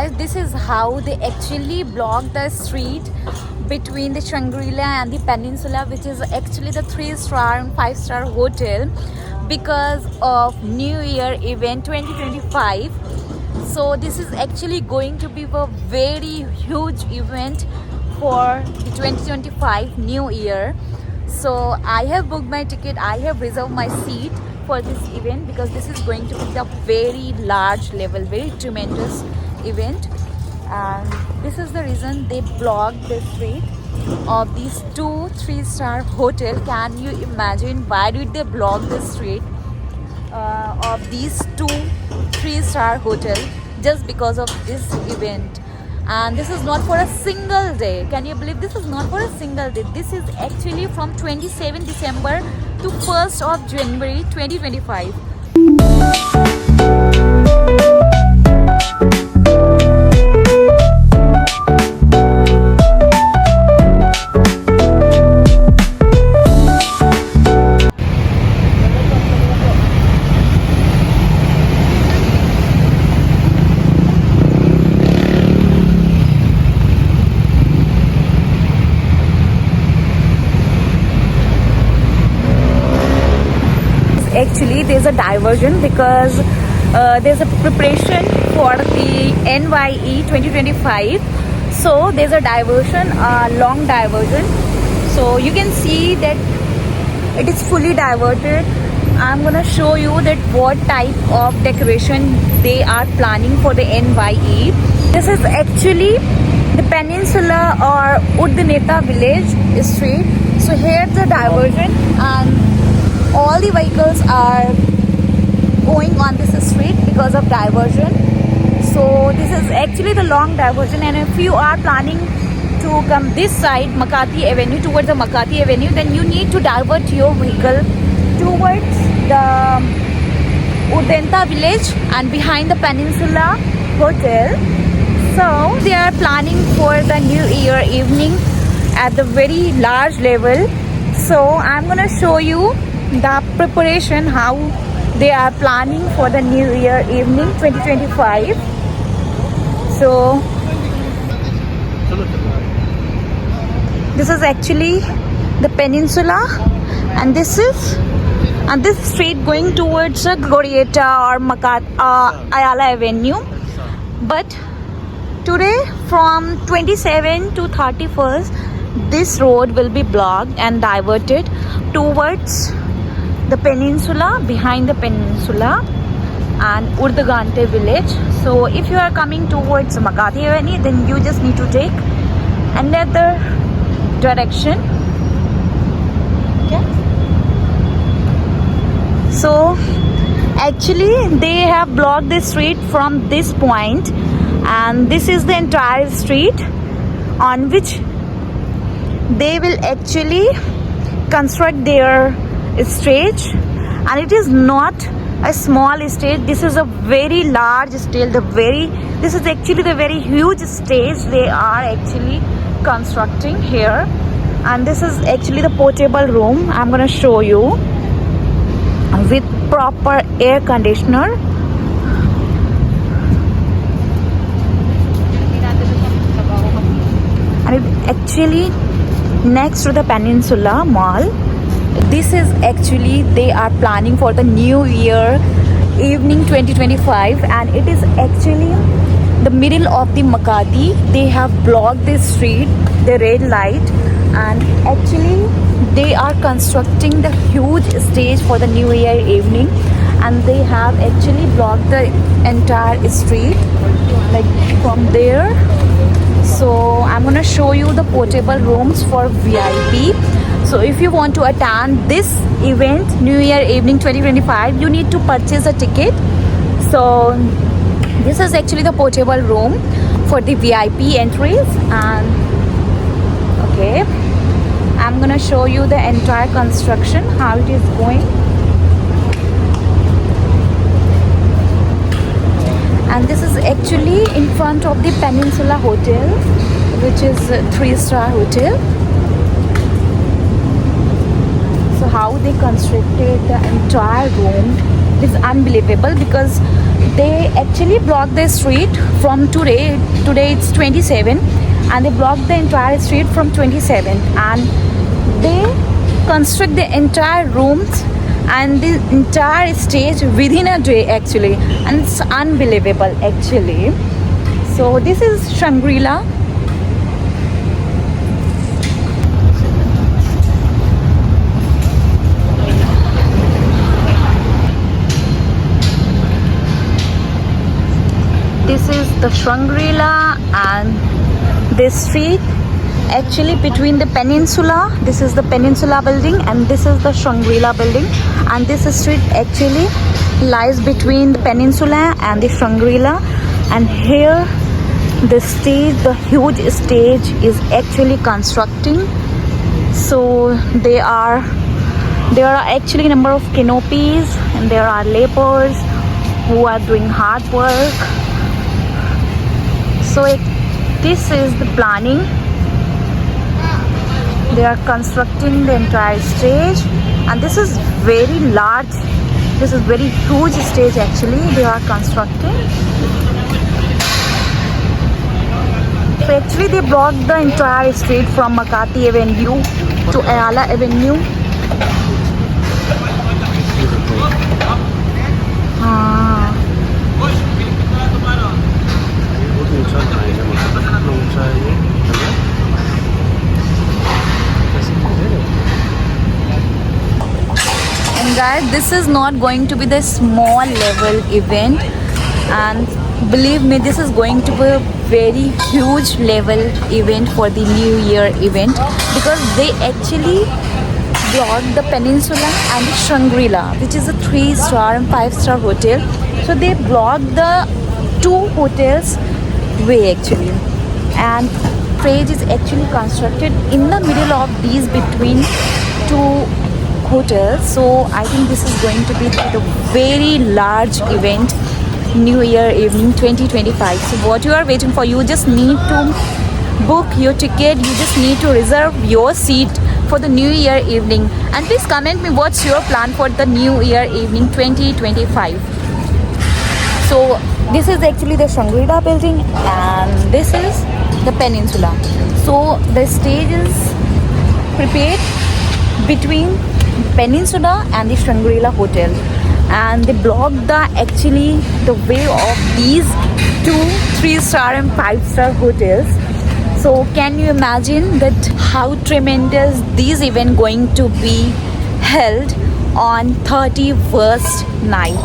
guys, this is how they actually block the street between the Shangri-La and the Peninsula, which is actually the 3-star and 5-star hotel, because of New Year event 2025. So this is actually going to be a very huge event for the 2025 New Year. So I have booked my ticket, I have reserved my seat for this event, because this is going to be a very large level, very tremendous event. And this is the reason they blocked the street of these 2-3-star hotel. Can you imagine why did they block the street of these 2-3-star hotel? Just because of this event. And this is not for a single day. Can you believe this is not for a single day? This is actually from 27 December to 1st of January 2025. Actually, there's a diversion because there's a preparation for the NYE 2025. So there's a diversion, a long diversion. So you can see that it is fully diverted. I'm gonna show you that what type of decoration they are planning for the NYE. This is actually the Peninsula or Uddaneta village street. So here's the diversion, and all the vehicles are going on this street because of diversion. So this is actually the long diversion, and if you are planning to come this side, Makati Avenue, towards the Makati Avenue, then you need to divert your vehicle towards the Uddaneta village and behind the Peninsula Hotel. So they are planning for the New Year evening at the very large level. So I'm gonna show you the preparation, how they are planning for the New Year evening 2025. So this is actually the Peninsula, and this street going towards Glorieta or Ayala Avenue. But today from 27 to 31st, this road will be blocked and diverted towards the Peninsula, behind the Peninsula and Uddaneta village. So if you are coming towards Makati Avenue, then you just need to take another direction. Okay. So actually they have blocked the street from this point, and this is the entire street on which they will actually construct their stage. And it is not a small stage, this is a very large stage. This is actually the very huge stage they are actually constructing here. And this is actually the portable room. I'm gonna show you with proper air conditioner. And it actually next to the Peninsula Mall. This is actually they are planning for the New Year evening 2025, and it is actually the middle of the Makati. They have blocked this street, the red light, and actually they are constructing the huge stage for the New Year evening, and they have actually blocked the entire street like from there. So I'm gonna show you the portable rooms for VIP. So if you want to attend this event, New Year evening 2025, you need to purchase a ticket. So this is actually the portable room for the VIP entries. And okay, I'm gonna show you the entire construction, how it is going. And this is actually in front of the Peninsula Hotel, which is a 3-star hotel. So how they constructed the entire room This is unbelievable because they actually block the street from today. Today it's 27, and they block the entire street from 27, and they construct the entire rooms and the entire stage within a day actually, and it's unbelievable actually. So this is Shangri-La. This is the Shangri-La, and this street actually between the peninsula, this is the peninsula building and this is the Shangri-La building, and this street actually lies between the peninsula and the Shangri-La. And here the stage, the huge stage is actually constructing. So there are actually number of canopies, and there are laborers who are doing hard work. So this is the planning. They are constructing the entire stage, and this is very large, this is very huge stage actually they are constructing. So actually they blocked the entire street from Makati Avenue to Ayala Avenue. And guys, this is not going to be the small level event, and believe me, this is going to be a very huge level event for the New Year event, because they actually blocked the Peninsula and the Shangri-La, which is a 3-star and 5-star hotel. So they blocked the 2 hotels way actually, and stage is actually constructed in the middle of these between 2 hotels. So I think this is going to be the very large event, New Year evening 2025. So what you are waiting for, you just need to book your ticket, you just need to reserve your seat for the New Year evening. And please comment me what's your plan for the New Year evening 2025. So this is actually the Shangri-La building, and this is the Peninsula. So the stage is prepared between Peninsula and the Shangri-La hotel, and they blocked the way of these 2 3-star and 5-star hotels. So can you imagine that how tremendous this event going to be held on 31st night.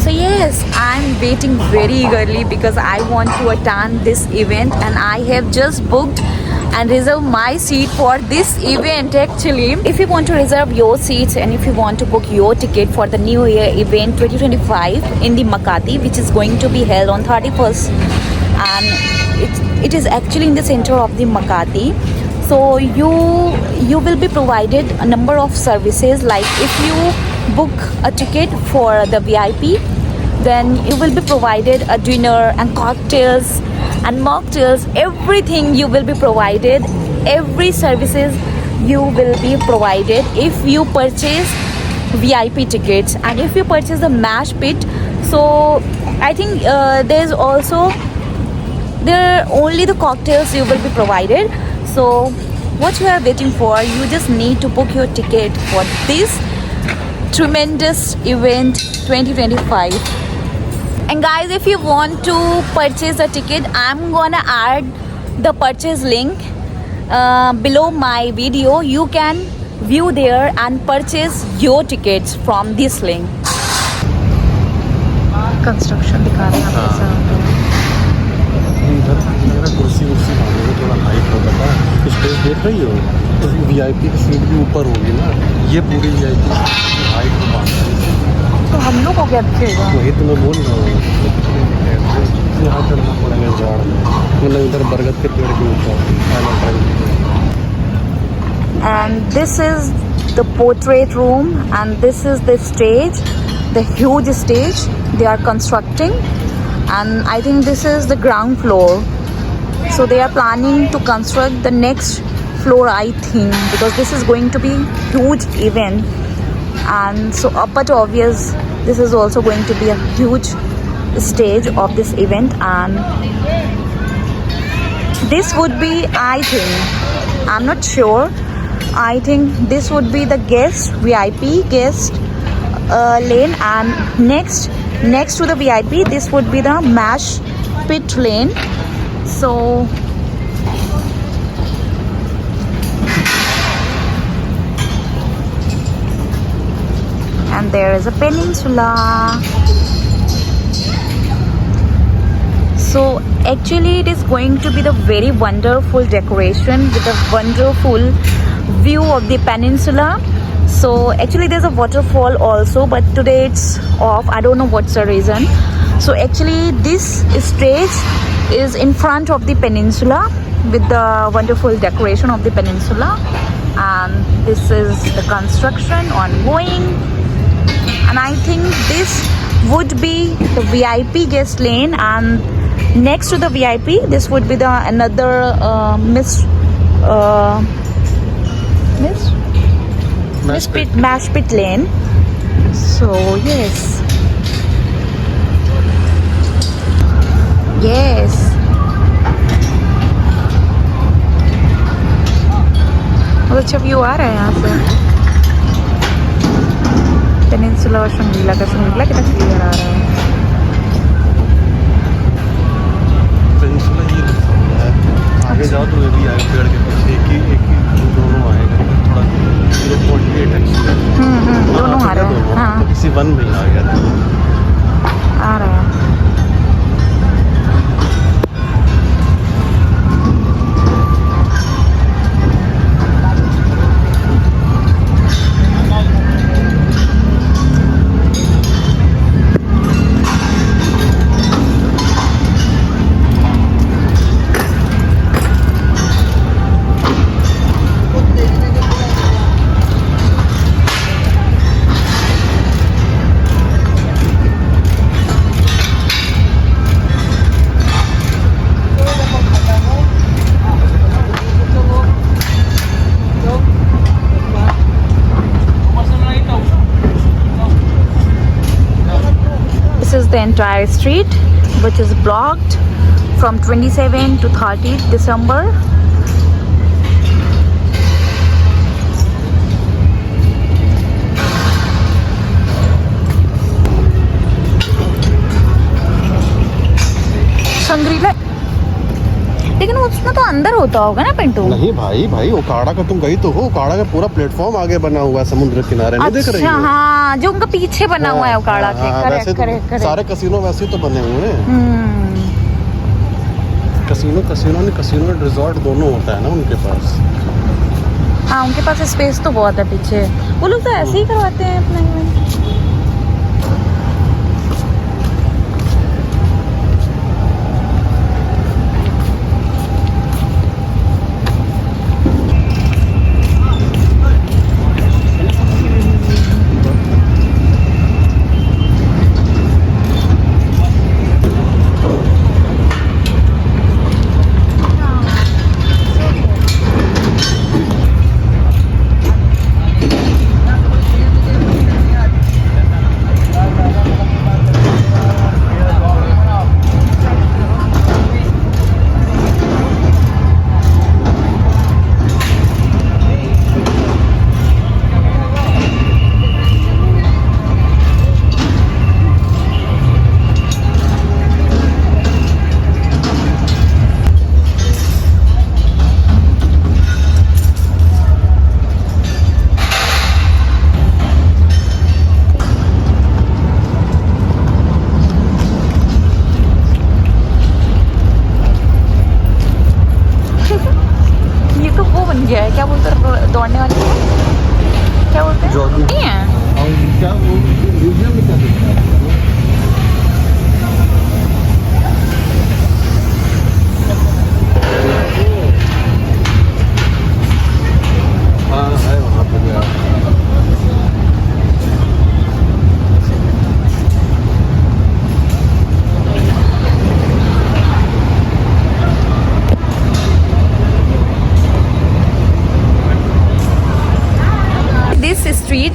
So yes, I'm waiting very eagerly because I want to attend this event, and I have just booked and reserve my seat for this event actually. If you want to reserve your seats and if you want to book your ticket for the New Year event 2025 in the Makati, which is going to be held on 31st, and it is actually in the center of the Makati. So you will be provided a number of services, like if you book a ticket for the VIP, then you will be provided a dinner and cocktails and mocktails, everything you will be provided, every services you will be provided if you purchase VIP tickets. And if you purchase the mash pit, so I think there are only the cocktails you will be provided. So what you are waiting for, you just need to book your ticket for this tremendous event 2025. And guys, if you want to purchase a ticket, I'm gonna add the purchase link below my video. You can view there and purchase your tickets from this link. Construction दिखा रहे हैं आपके साथ। कुर्सी थोड़ा height होगा था, space देख रही हो, तो VIP की सीट भी ऊपर होगी ना, ये पूरी VIP की हाइट को बांध है। तो हम लोग को क्या दिखेगा? वही तो मैं बोल रहा हूँ, यहाँ चढ़ना पड़ेगा झाड़ में, मतलब इधर बरगद के पेड़ के ऊपर। And this is the portrait room, and this is the stage, the huge stage they are constructing, and I think this is the ground floor. So they are planning to construct the next floor, I think, because this is going to be huge event. and so but obvious this is also going to be a huge stage of this event, and this would be, I think, I'm not sure, I think this would be the guest VIP guest lane, and next to the VIP this would be the mash pit lane. So and there is a peninsula. So actually it is going to be the very wonderful decoration with a wonderful view of the peninsula. So actually there's a waterfall also, but today it's off. I don't know what's the reason. So actually this stage is in front of the peninsula with the wonderful decoration of the peninsula, and this is the construction ongoing. And I think this would be the VIP guest lane, and next to the VIP this would be the another mash pit lane. So yes, बहुत अच्छा view आ रहा है यहाँ से peninsula और Shangrila का। Shangrila कितना clear आ रहा है। पेनिनसुला ये लिखा हुआ है, आगे जाओ तो ये भी आए पेड़ के पीछे एक ही दोनों आएगा, थोड़ा 0.8 एक्चुअली दोनों आ रहे हैं। हाँ तो किसी वन में ही आ गया था, आ रहा है। This is the entire street which is blocked from 27 to 30th December. Shangrila, लेकिन उसमें तो अंदर होता होगा ना पिंटू? नहीं भाई ओकाड़ा का तुम गई तो हो, ओकाड़ा का पूरा प्लेटफॉर्म आगे बना हुआ है समुद्र किनारे, नहीं देख रही अच्छा हो? हाँ, जो उनका पीछे बना हुआ है ओकाड़ा के। वैसे तो सारे कसिनो वैसे तो बने हुए हैं। कसिनो और रिजॉर्ट दोनों होता है ना उनके पास। हाँ उनके पास स्पेस तो बहुत है पीछे, वो लोग तो ऐसे ही करवाते हैं अपना event.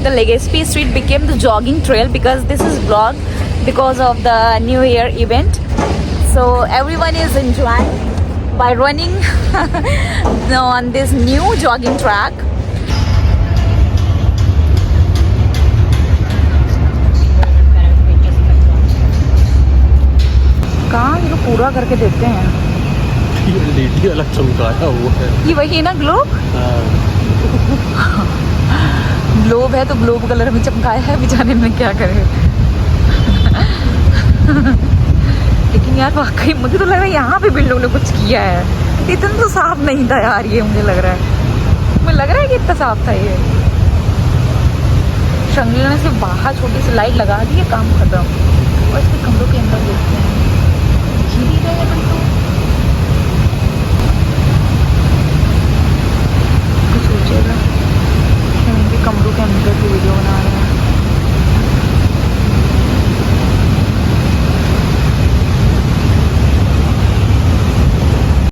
the Legazpi street became the jogging trail because this is vlog because of the New Year event. So everyone is enjoying by running on this new jogging track. कहाँ ये लोग पूरा करके देते हैं। ये लेडी अलग चमकाया हुआ है। ये वही है ना ग्लोब? ग्लोब है तो ग्लोब कलर में चमकाया है, बेचारे में क्या करे। लेकिन यार वाकई मुझे तो लग रहा है यहाँ पे बिल्डों ने कुछ किया है। इतना तो साफ नहीं था यार ये, मुझे लग रहा है। मुझे लग रहा है कि इतना साफ था ये। शंगला ने सिर्फ बाहर छोटी सी लाइट लगा दी है, काम खत्म। और इसके कमरों के अंदर देखते हैं खीरी गए हैं बिल्कुल। कुछ सोचेगा कि उनके कमरों के अंदर की वीडियो बना रहे हैं।